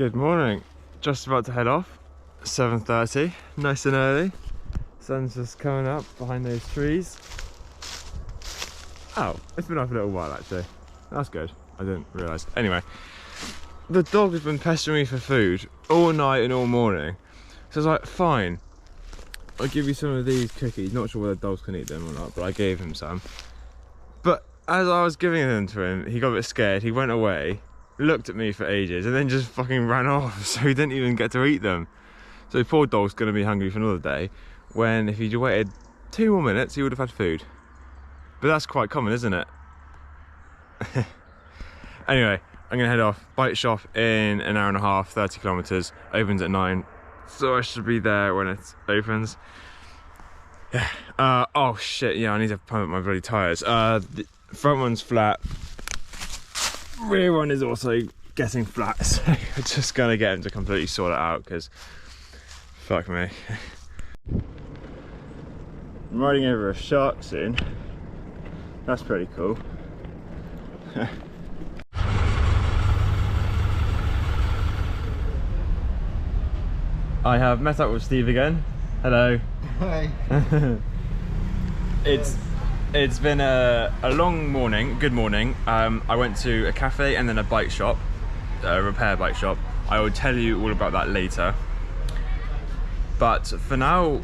Good morning. Just about to head off. 7:30, nice and early. Sun's just coming up behind those trees. Oh, it's been up a little while actually. That's good. I didn't realise. Anyway, the dog has been pestering me for food all night and all morning. So I was like, fine, I'll give you some of these cookies. Not sure whether dogs can eat them or not, but I gave him some. But as I was giving them to him, he got a bit scared. He went away, looked at me for ages, and then just fucking ran off. So he didn't even get to eat them. So poor dog's gonna be hungry for another day, when if he'd waited 2 more minutes, he would have had food. But that's quite common, isn't it? Anyway, I'm gonna head off. Bike shop in an hour and a half, 30 kilometers, opens at 9. So I should be there when it opens. Yeah. Oh shit, yeah, I need to pump up my bloody tyres. The front one's flat. Rear one is also getting flat, so I'm just gonna get him to completely sort it out, because fuck me. I'm riding over a shark soon. That's pretty cool. I have met up with Steve again. Hello. Hi. It's been a long morning, good morning. I went to a cafe and then a bike shop, a repair bike shop. I will tell you all about that later. But for now,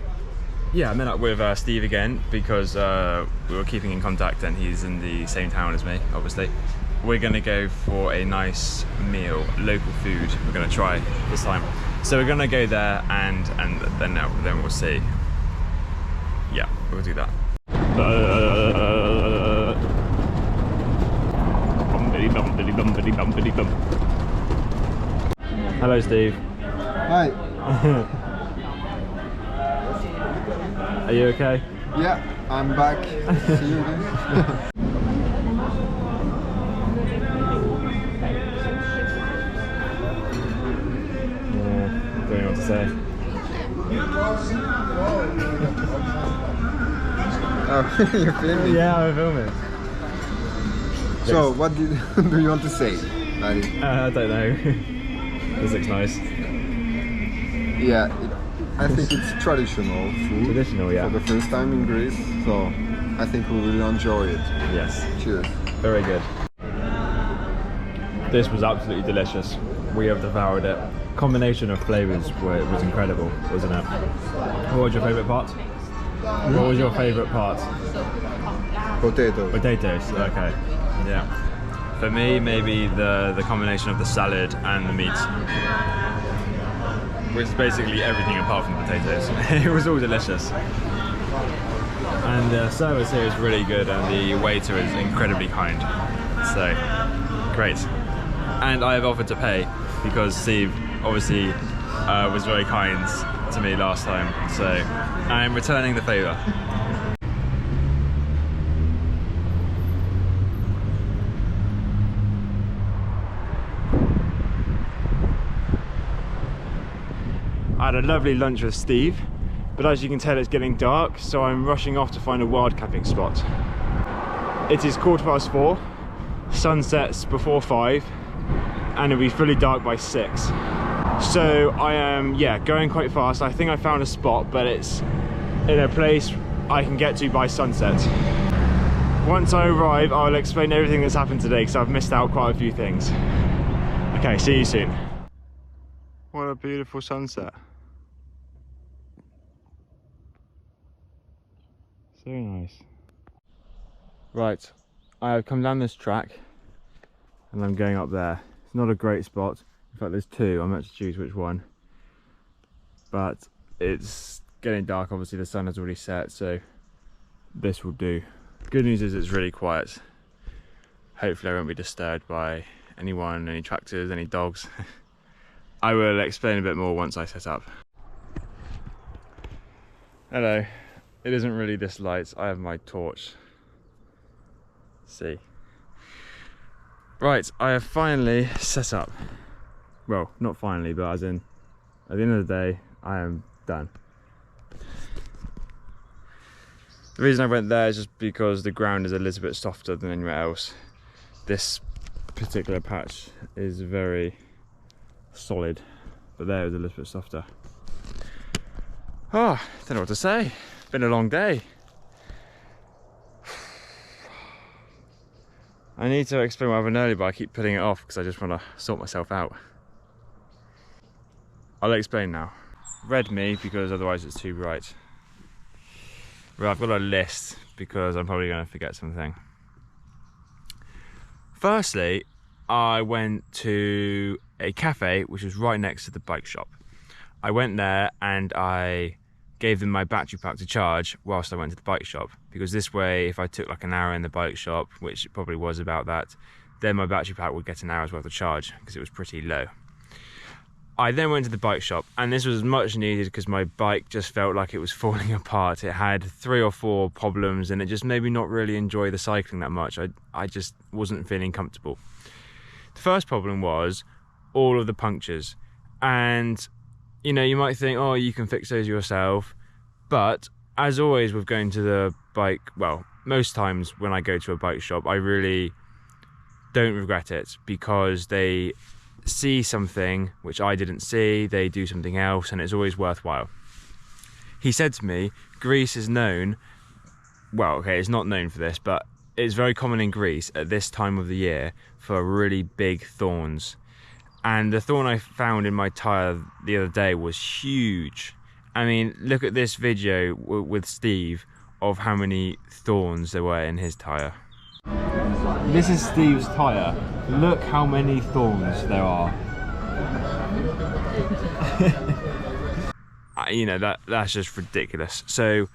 yeah, I met up with Steve again because we were keeping in contact and he's in the same town as me, obviously. We're gonna go for a nice meal, local food we're gonna try this time. So we're gonna go there and then we'll see. Yeah, we'll do that. Hello, Steve. Hi. Are you okay? Yeah, I'm back. See you again. Don't know what to say. Oh, you're filming? Yeah, I'm filming. So, what do you want to say? I don't know. This looks nice. Yeah, I think it's traditional food. Traditional, yeah. For the first time in Greece, so I think we will enjoy it. Yes. Cheers. Very good. This was absolutely delicious. We have devoured it. Combination of flavours was incredible, wasn't it? What was your favourite part? What was your favourite part? Potatoes. Potatoes, okay. Yeah. For me, maybe the combination of the salad and the meat. Which is basically everything apart from the potatoes. It was all delicious. And the service here is really good and the waiter is incredibly kind. So, great. And I have offered to pay because Steve obviously was very kind to me last time, so I'm returning the favour. I had a lovely lunch with Steve, but as you can tell it's getting dark, so I'm rushing off to find a wild camping spot. It is 4:15, sun sets before 5, and it'll be fully dark by 6. So I am, yeah, going quite fast. I think I found a spot, but it's in a place I can get to by sunset. Once I arrive, I'll explain everything that's happened today because I've missed out quite a few things. Okay, see you soon. What a beautiful sunset. So nice. Right, I have come down this track and I'm going up there. It's not a great spot. In fact, there's 2. I'm meant to choose which one. But it's getting dark. Obviously, the sun has already set, so this will do. Good news is it's really quiet. Hopefully, I won't be disturbed by anyone, any tractors, any dogs. I will explain a bit more once I set up. Hello. It isn't really this light. I have my torch. See. Right, I have finally set up. Well, not finally, but as in, at the end of the day, I am done. The reason I went there is just because the ground is a little bit softer than anywhere else. This particular patch is very solid, but there was a little bit softer. Oh, don't know what to say. Been a long day. I need to explain what happened earlier, but I keep putting it off because I just want to sort myself out. I'll explain now. Red me because otherwise it's too bright. Right, I've got a list because I'm probably going to forget something. Firstly, I went to a cafe which was right next to the bike shop. I went there and I gave them my battery pack to charge whilst I went to the bike shop, because this way if I took like an hour in the bike shop, which it probably was about that, then my battery pack would get an hour's worth of charge because it was pretty low. I then went to the bike shop, and this was much needed because my bike just felt like it was falling apart. It had 3 or 4 problems and it just made me not really enjoy the cycling that much. I just wasn't feeling comfortable. The first problem was all of the punctures, and you know, you might think, oh, you can fix those yourself, but as always with going to the bike, well, most times when I go to a bike shop, I really don't regret it because they see something which I didn't see, they do something else, and it's always worthwhile. He said to me, Greece is known, well, okay, it's not known for this, but it's very common in Greece at this time of the year for really big thorns. And the thorn I found in my tyre the other day was huge. I mean, look at this video with Steve of how many thorns there were in his tyre. This is Steve's tyre. Look how many thorns there are. You know, that's just ridiculous. So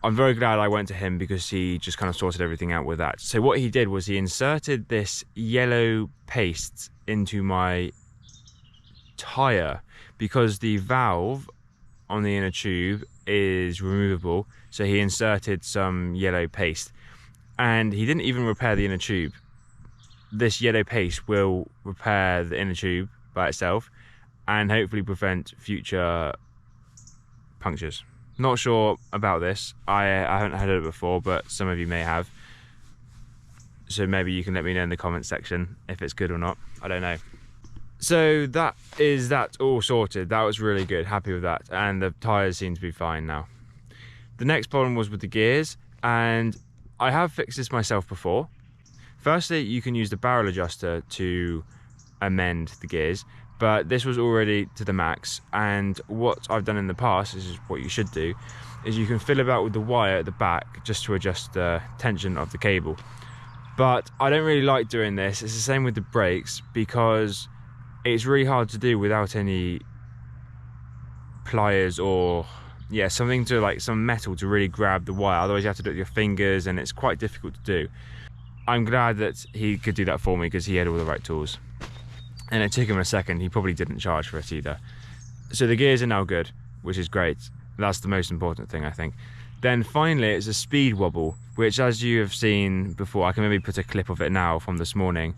I'm very glad I went to him because he just kind of sorted everything out with that. So what he did was he inserted this yellow paste into my tyre because the valve on the inner tube is removable. So he inserted some yellow paste, and he didn't even repair the inner tube. This yellow paste will repair the inner tube by itself and hopefully prevent future punctures. Not sure about this. I haven't heard of it before, but some of you may have. So maybe you can let me know in the comments section if it's good or not. I don't know. So that all sorted. That was really good. Happy with that. And the tyres seem to be fine now. The next problem was with the gears, and I have fixed this myself before. Firstly, you can use the barrel adjuster to amend the gears, but this was already to the max, and what I've done in the past, this is what you should do, is you can fill it out with the wire at the back just to adjust the tension of the cable. But I don't really like doing this. It's the same with the brakes because it's really hard to do without any pliers or something to, like, some metal to really grab the wire. Otherwise you have to do it with your fingers and it's quite difficult to do. I'm glad that he could do that for me because he had all the right tools. And it took him a second. He probably didn't charge for it either. So the gears are now good, which is great. That's the most important thing, I think. Then finally, it's a speed wobble, which, as you have seen before, I can maybe put a clip of it now from this morning.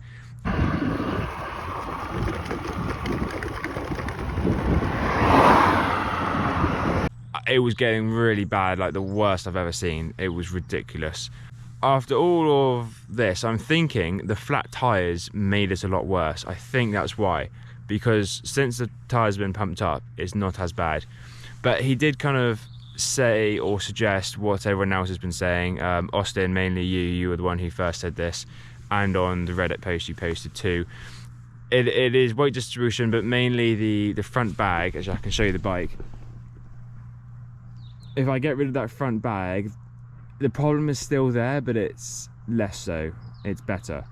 It was getting really bad, like the worst I've ever seen. It was ridiculous. After all of this, I'm thinking the flat tyres made it a lot worse. I think that's why, because since the tyres have been pumped up, it's not as bad. But he did kind of say or suggest what everyone else has been saying. Austin, mainly you were the one who first said this, and on the Reddit post you posted too. It is weight distribution, but mainly the front bag, as I can show you the bike. If I get rid of that front bag, the problem is still there, but it's less so. It's better.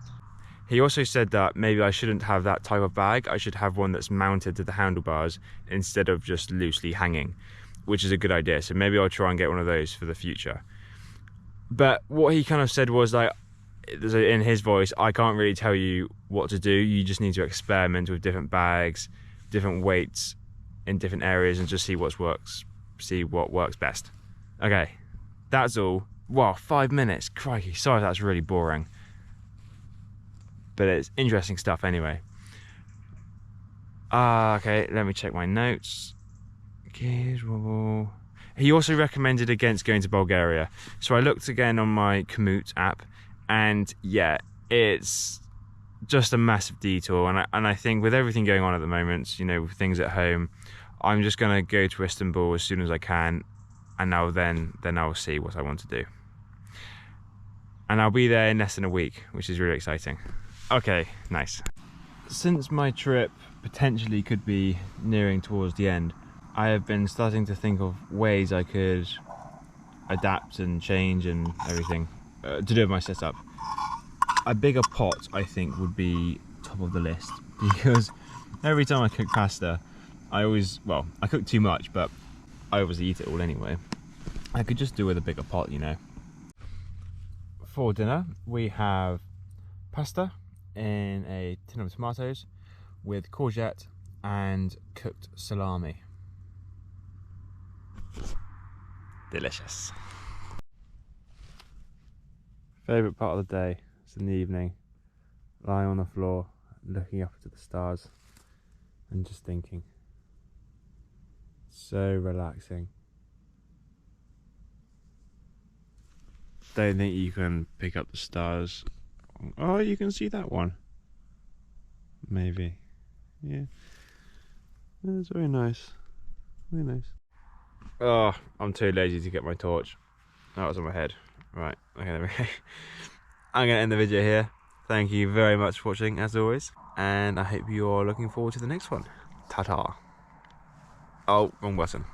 He also said that maybe I shouldn't have that type of bag. I should have one that's mounted to the handlebars instead of just loosely hanging, which is a good idea. So maybe I'll try and get one of those for the future. But what he kind of said was, like, in his voice, I can't really tell you what to do. You just need to experiment with different bags, different weights in different areas, and just see what works best. Okay, that's all. Wow, 5 minutes, crikey, sorry that's really boring. But it's interesting stuff anyway. Okay, let me check my notes. Gears wobble. He also recommended against going to Bulgaria. So I looked again on my Komoot app, and yeah, it's just a massive detour, and I think with everything going on at the moment, you know, with things at home, I'm just gonna go to Istanbul as soon as I can, and then I'll see what I want to do. And I'll be there in less than a week, which is really exciting. Okay, nice. Since my trip potentially could be nearing towards the end, I have been starting to think of ways I could adapt and change and everything to do with my setup. A bigger pot, I think, would be top of the list, because every time I cook pasta, I cook too much, but I obviously eat it all anyway. I could just do with a bigger pot, you know. For dinner, we have pasta in a tin of tomatoes with courgette and cooked salami. Delicious. Favourite part of the day is in the evening, lying on the floor, looking up at the stars and just thinking. So relaxing. Don't think you can pick up the stars. Oh, you can see that one. Maybe. Yeah. That's very nice. Very nice. Oh, I'm too lazy to get my torch. That was on my head. Right, okay, there we go. I'm going to end the video here. Thank you very much for watching, as always. And I hope you're looking forward to the next one. Ta-ta. Oh, wrong button.